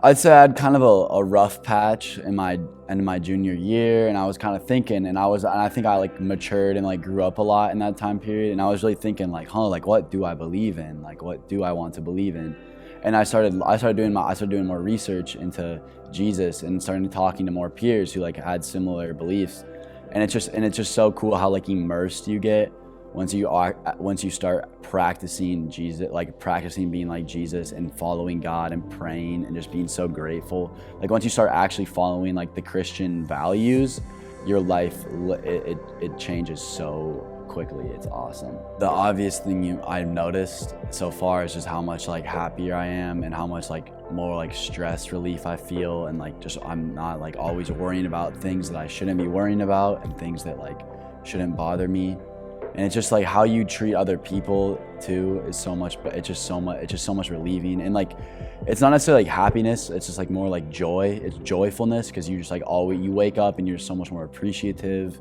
I'd say I had kind of a rough patch in my junior year, and I was kind of thinking, and I think I like matured and like grew up a lot in that time period, and I was really thinking like, like what do I believe in? Like what do I want to believe in? And I started doing more research into Jesus and started talking to more peers who like had similar beliefs, and it's just so cool how like immersed you get once you start practicing Jesus, like practicing being like Jesus and following God and praying and just being so grateful. Like once you start actually following like the Christian values, your life it changes so quickly. It's awesome. The obvious thing I've noticed so far is just how much like happier I am and how much like more like stress relief I feel, and like just I'm not like always worrying about things that I shouldn't be worrying about and things that like shouldn't bother me. And it's just like how you treat other people too is so much, it's just so much relieving. And like, it's not necessarily like happiness, it's just like more like joy. It's joyfulness, because you just like always, you wake up and you're so much more appreciative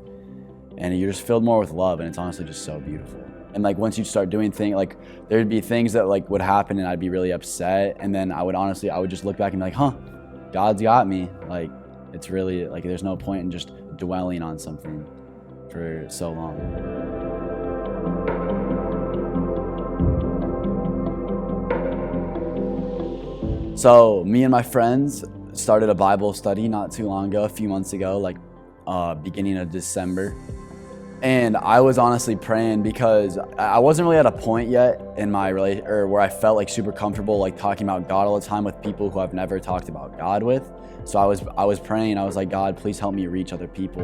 and you're just filled more with love, and it's honestly just so beautiful. And like once you start doing things, like there'd be things that like would happen and I'd be really upset, and then I would just look back and be like, God's got me. Like it's really like there's no point in just dwelling on something for so long. So me and my friends started a Bible study not too long ago, a few months ago, like beginning of December. And I was honestly praying because I wasn't really at a point yet in my where I felt like super comfortable like talking about God all the time with people who I've never talked about God with. So I was praying. I was like, God, please help me reach other people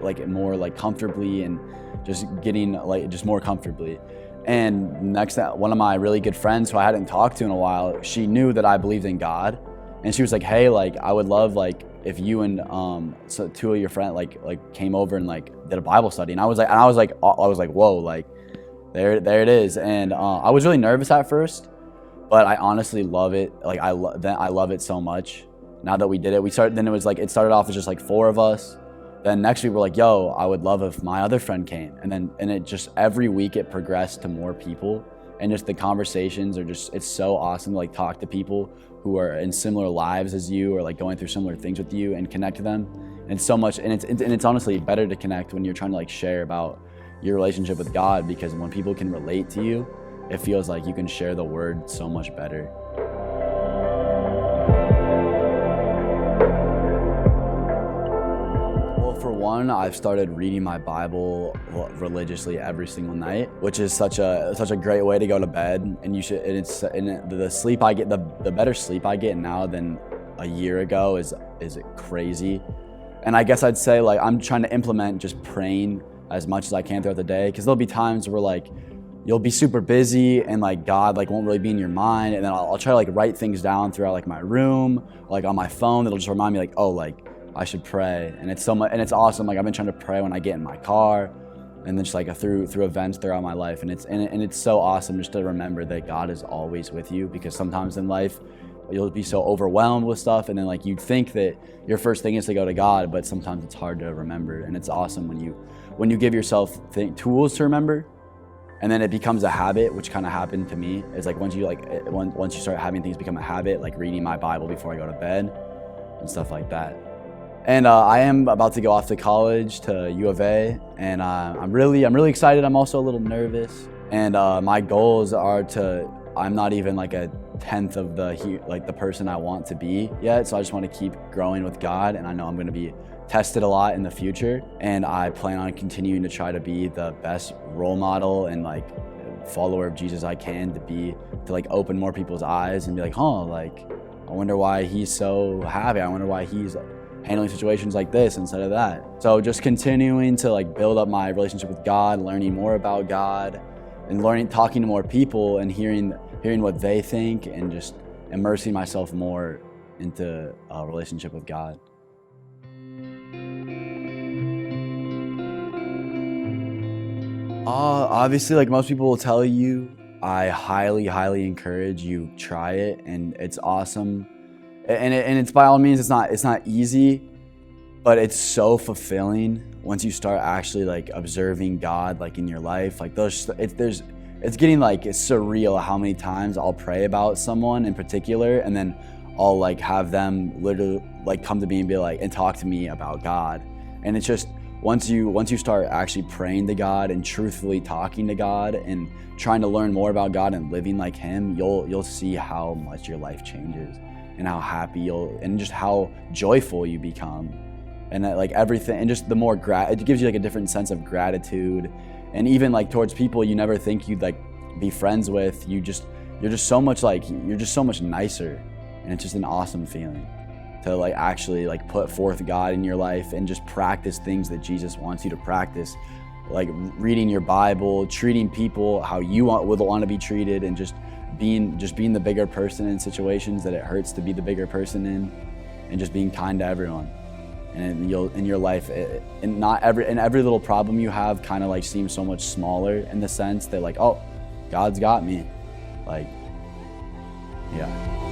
like more like comfortably, and just getting like just more comfortably. And one of my really good friends who I hadn't talked to in a while, she knew that I believed in God, and she was like, hey, like I would love like if you and so two of your friends like came over and like did a Bible study. And I was like whoa, like there it is. And I was really nervous at first, but I honestly love it. Like I love it so much. Now that we did it, it started off as just like 4 of us. Then next week we're like, yo, I would love if my other friend came. And it just every week it progressed to more people, and just the conversations are just, it's so awesome to like talk to people who are in similar lives as you, or like going through similar things with you, and connect to them. And it's so much, and it's honestly better to connect when you're trying to like share about your relationship with God, because when people can relate to you, it feels like you can share the word so much better. For one, I've started reading my Bible religiously every single night, which is such a great way to go to bed. And the sleep I get, the better sleep I get now than a year ago is crazy. And I guess I'd say like I'm trying to implement just praying as much as I can throughout the day, because there'll be times where like you'll be super busy and like God like won't really be in your mind, and then I'll try to like write things down throughout like my room, like on my phone, that'll just remind me like, oh, like I should pray. And it's so much, and it's awesome. Like I've been trying to pray when I get in my car, and then just like through events throughout my life. And it's so awesome just to remember that God is always with you, because sometimes in life you'll be so overwhelmed with stuff, and then like you think that your first thing is to go to God, but sometimes it's hard to remember. And it's awesome when you give yourself tools to remember, and then it becomes a habit, which kind of happened to me. It's like once you start having things become a habit, like reading my Bible before I go to bed and stuff like that. And I am about to go off to college to U of A, and I'm really excited. I'm also a little nervous, and my goals are I'm not even like a tenth of the person I want to be yet. So I just want to keep growing with God, and I know I'm going to be tested a lot in the future, and I plan on continuing to try to be the best role model and like follower of Jesus I can to like open more people's eyes and be like, like I wonder why he's so happy. I wonder why he's handling situations like this instead of that. So just continuing to like build up my relationship with God, learning more about God, and talking to more people and hearing what they think, and just immersing myself more into a relationship with God. Obviously, like most people will tell you, I highly encourage you try it, and it's awesome. And it's by all means, it's not easy, but it's so fulfilling once you start actually like observing God like in your life. Like it's getting like it's surreal how many times I'll pray about someone in particular, and then I'll like have them literally like come to me and be like, and talk to me about God. And it's just, once you start actually praying to God and truthfully talking to God and trying to learn more about God and living like Him, you'll see how much your life changes and how happy and just how joyful you become. And that like everything, and just the more it gives you like a different sense of gratitude. And even like towards people you never think you'd like be friends with, you're just so much nicer. And it's just an awesome feeling to like actually like put forth God in your life and just practice things that Jesus wants you to practice, like reading your Bible, treating people how you would want to be treated, and just being the bigger person in situations that it hurts to be the bigger person in, and just being kind to everyone. And you'll in your life, and every little problem you have kind of like seems so much smaller, in the sense that like, oh, God's got me, like, yeah.